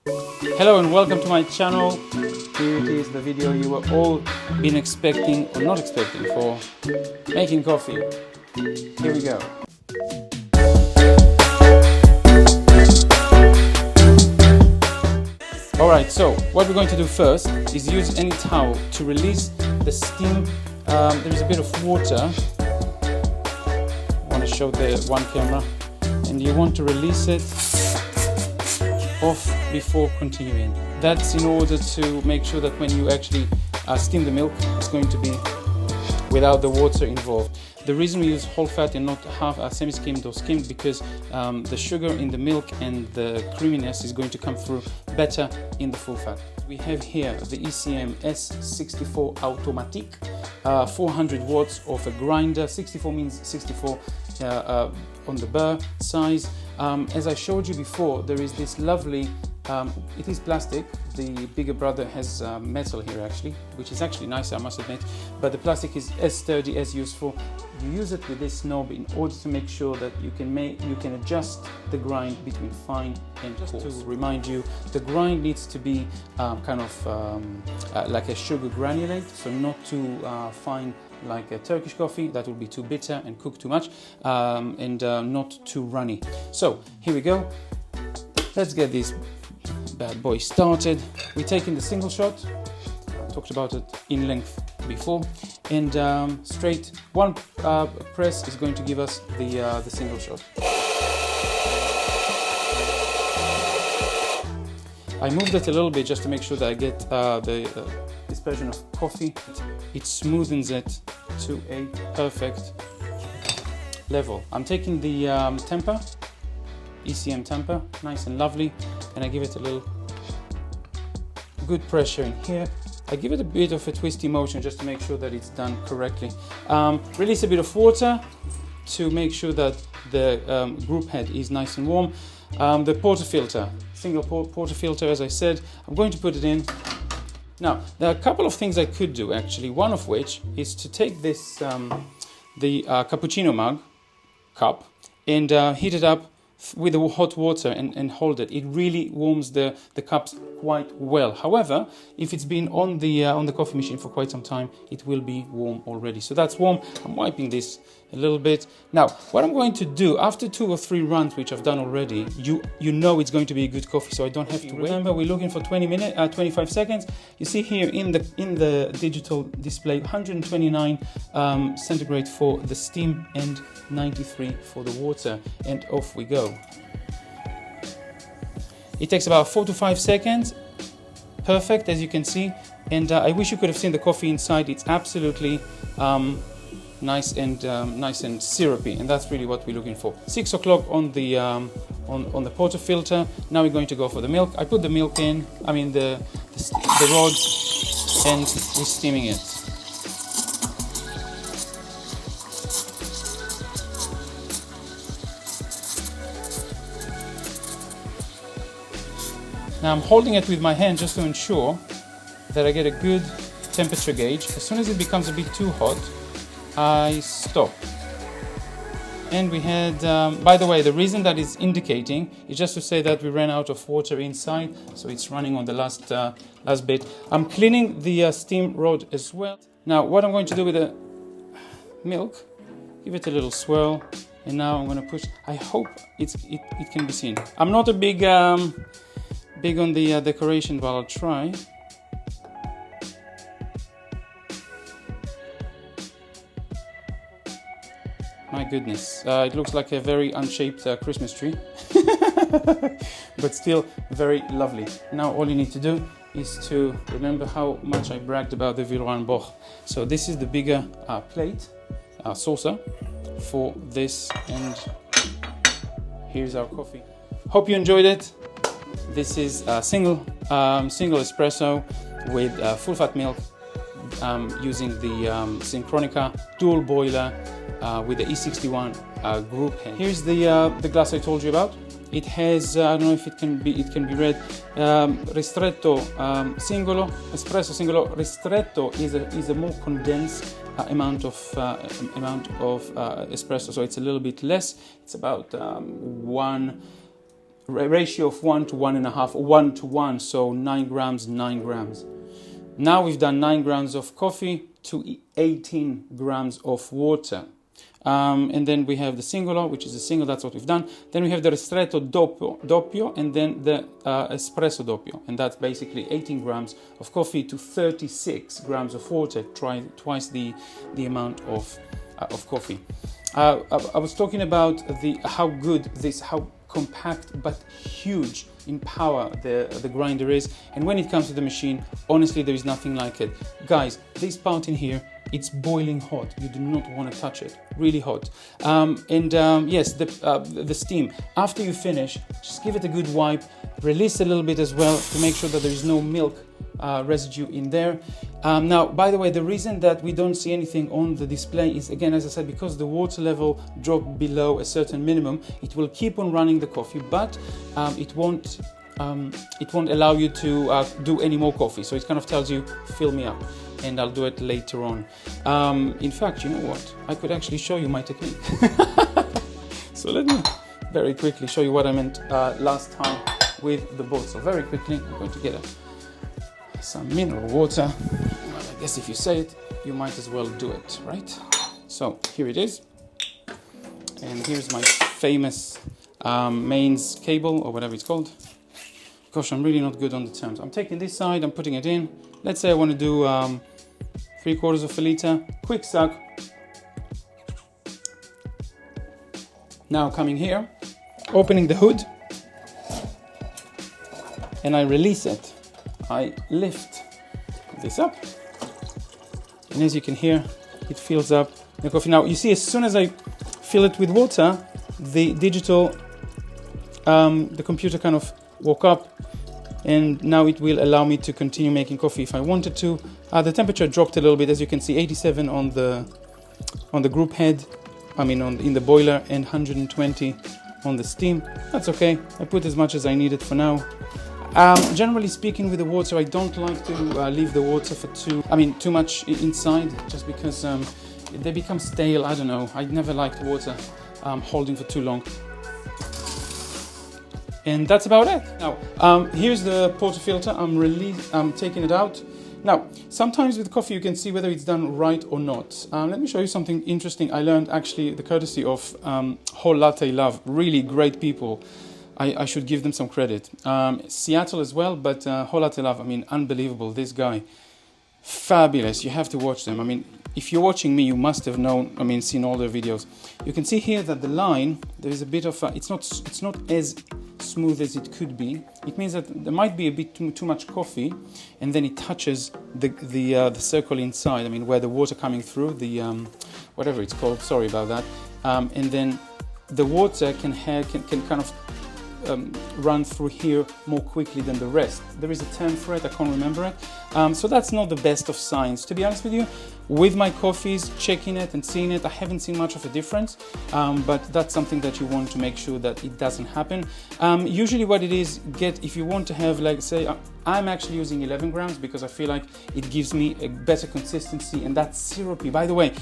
Hello and welcome to my channel. Here it is, the video you were all been expecting or not expecting for making coffee. Here we go. Alright, so what we're going to do first is use any towel to release the steam. There is a bit of water. I want to show the one camera, and you want to release it off before continuing. That's in order to make sure that when you actually steam the milk, it's going to be without the water involved. The reason we use whole fat and not half semi-skimmed or skimmed, because the sugar in the milk and the creaminess is going to come through better in the full fat. We have here the ECM S64 Automatic, 400 watts of a grinder. 64 means 64 on the burr size. As I showed you before, there is this lovely, it is plastic. The bigger brother has metal here actually, which is actually nicer, I must admit, but the plastic is as sturdy, as useful. You use it with this knob in order to make sure that you can adjust the grind between fine and coarse. Just to remind you, the grind needs to be kind of like a sugar granulate, so not too fine like a Turkish coffee, that will be too bitter and cook too much, and not too runny. So here we go. Let's get this bad boy started. We're taking the single shot. I talked about it in length before, and straight one press is going to give us the single shot. I moved it a little bit just to make sure that I get the dispersion of coffee. It smoothens it to a perfect level. I'm taking the temper, ECM temper, nice and lovely, and I give it a little good pressure in here. I give it a bit of a twisty motion just to make sure that it's done correctly. Release a bit of water to make sure that the group head is nice and warm. The portafilter, single portafilter, as I said, I'm going to put it in. Now, there are a couple of things I could do actually, one of which is to take this, the cappuccino mug, cup, and heat it up with the hot water and hold it. It really warms the cups quite well. However, if it's been on the coffee machine for quite some time, it will be warm already. So that's warm. I'm wiping this a little bit. Now, what I'm going to do after 2 or 3 runs, which I've done already, you know it's going to be a good coffee, so I don't have to wait. Remember, we're looking for 25 seconds. You see here in the digital display, 129 centigrade for the steam and 93 for the water, and off we go. It takes about 4 to 5 seconds. Perfect, as you can see. And I wish you could have seen the coffee inside. It's absolutely nice and syrupy, and that's really what we're looking for. 6 o'clock on the portafilter. Now we're going to go for the milk. I put the milk in, the rods, and we're steaming it. Now I'm holding it with my hand just to ensure that I get a good temperature gauge. As soon as it becomes a bit too hot, I stop. And we had, by the way, the reason that is indicating is just to say that we ran out of water inside, so it's running on the last bit. I'm cleaning the steam rod as well. Now what I'm going to do with the milk, give it a little swirl, and now I'm going to push. I hope it can be seen. I'm not a big on the decoration, but I'll try. My goodness, it looks like a very unshaped Christmas tree, but still very lovely. Now all you need to do is to remember how much I bragged about the Villeroy Boch. So this is the bigger plate, saucer for this, and here's our coffee. Hope you enjoyed it. This is a single espresso with full fat milk, using the Synchronika dual boiler with the E61 group head. Here's the glass I told you about. It has, I don't know if it can be read, ristretto singolo, espresso singolo. Ristretto is a more condensed amount of espresso, so it's a little bit less. It's about 1 ratio of 1 to 1.5, 1 to 1, so 9 grams, 9 grams. Now we've done 9 grams of coffee to 18 grams of water. And then we have the singolo, which is a single, that's what we've done. Then we have the ristretto doppio, and then the espresso doppio. And that's basically 18 grams of coffee to 36 grams of water, twice the amount of coffee. I was talking about how compact but huge in power the grinder is, and when it comes to the machine, honestly, there is nothing like it. Guys, this part in here, it's boiling hot. You do not want to touch it. Really hot. Yes, the steam. After you finish, just give it a good wipe. Release a little bit as well to make sure that there is no milk residue in there. Now, by the way, the reason that we don't see anything on the display is, again, as I said, because the water level dropped below a certain minimum. It will keep on running the coffee, but it won't allow you to do any more coffee. So it kind of tells you, fill me up, and I'll do it later on. In fact, you know what? I could actually show you my technique. So let me very quickly show you what I meant last time with the boat. So very quickly, I'm going to get some mineral water. Well, I guess if you say it, you might as well do it, right? So here it is. And here's my famous mains cable, or whatever it's called. Gosh, I'm really not good on the terms. I'm taking this side, I'm putting it in. Let's say I want to do 3/4 of a liter, quick suck. Now coming here, opening the hood, and I release it. I lift this up, and as you can hear, it fills up the coffee. Now you see, as soon as I fill it with water, the digital, the computer kind of woke up, and now it will allow me to continue making coffee if I wanted to. The temperature dropped a little bit, as you can see, 87 on the group head, in the boiler, and 120 on the steam. That's okay. I put as much as I needed for now. Generally speaking, with the water, I don't like to leave the water for too much inside, just because they become stale. I don't know. I never liked water holding for too long. And that's about it. Now, here's the portafilter. I'm taking it out. Now, sometimes with coffee, you can see whether it's done right or not. Let me show you something interesting. I learned actually the courtesy of Whole Latte Love. Really great people. I should give them some credit. Seattle as well, but Whole Latte Love, unbelievable. This guy, fabulous. You have to watch them. If you're watching me, you must have seen all their videos. You can see here that the line, there is a bit of it's not as smooth as it could be. It means that there might be a bit too much coffee, and then it touches the circle inside. Where the water coming through, the whatever it's called. Sorry about that. And then the water can kind of run through here more quickly than the rest. There is a term for it, I can't remember it. So that's not the best of signs, to be honest with you. With my coffees, checking it and seeing it, I haven't seen much of a difference, but that's something that you want to make sure that it doesn't happen. Usually what it is, if you want to have, like, say, I'm actually using 11 grams because I feel like it gives me a better consistency, and that's syrupy. By the way,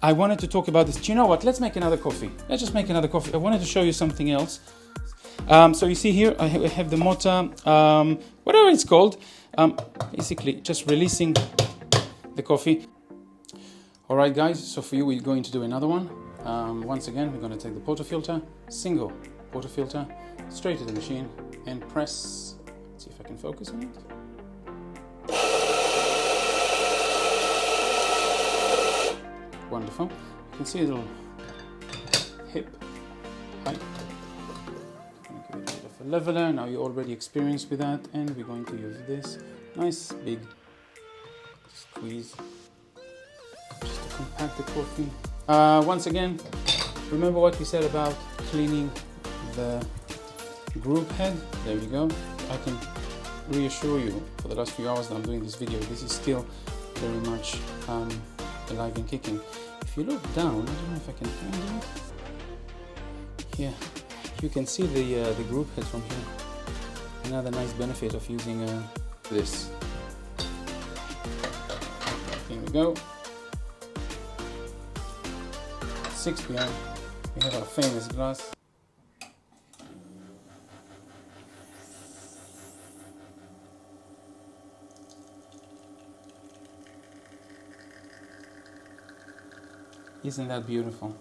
I wanted to talk about this. Do you know what? Let's make another coffee. Let's just make another coffee. I wanted to show you something else. So you see here, I have the motor, whatever it's called, basically just releasing the coffee. All right, guys, so for you, we're going to do another one. Once again, we're going to take the portafilter, single portafilter, straight to the machine, and press. Let's see if I can focus on it. Wonderful. You can see a little hip height. Leveler, now you're already experienced with that, and we're going to use this nice big squeeze just to compact the coffee. Once again, remember what we said about cleaning the group head. There you go. I can reassure you, for the last few hours that I'm doing this video, this is still very much alive and kicking. If you look down, I don't know if I can find it here. You can see the group head from here. Another nice benefit of using this. Here we go. 6 p.m. We have our famous glass. Isn't that beautiful?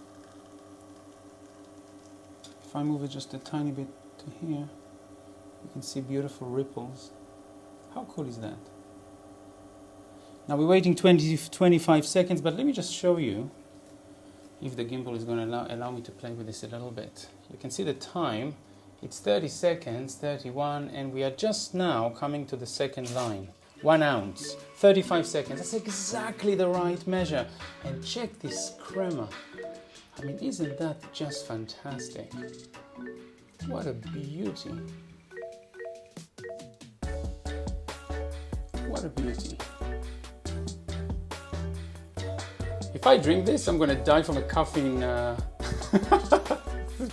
If I move it just a tiny bit to here, you can see beautiful ripples. How cool is that? Now we're waiting 20-25 seconds, but let me just show you if the gimbal is going to allow me to play with this a little bit. You can see the time, it's 30 seconds, 31, and we are just now coming to the second line. 1 ounce, 35 seconds, that's exactly the right measure. And check this crema. I mean, isn't that just fantastic? What a beauty. What a beauty. If I drink this, I'm gonna die from a caffeine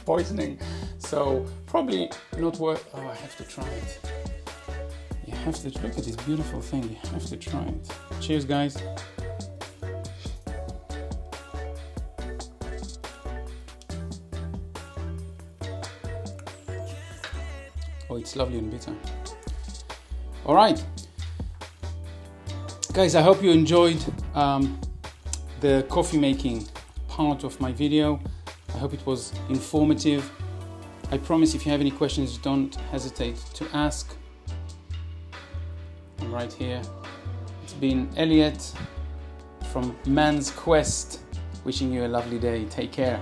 poisoning. So probably not worth. Oh, I have to try it. You have to look at this beautiful thing. You have to try it. Cheers, guys. Oh, it's lovely and bitter. All right, guys. I hope you enjoyed the coffee making part of my video. I hope it was informative. I promise if you have any questions, don't hesitate to ask. I'm right here. It's been Elliot from Man's Quest, wishing you a lovely day. Take care.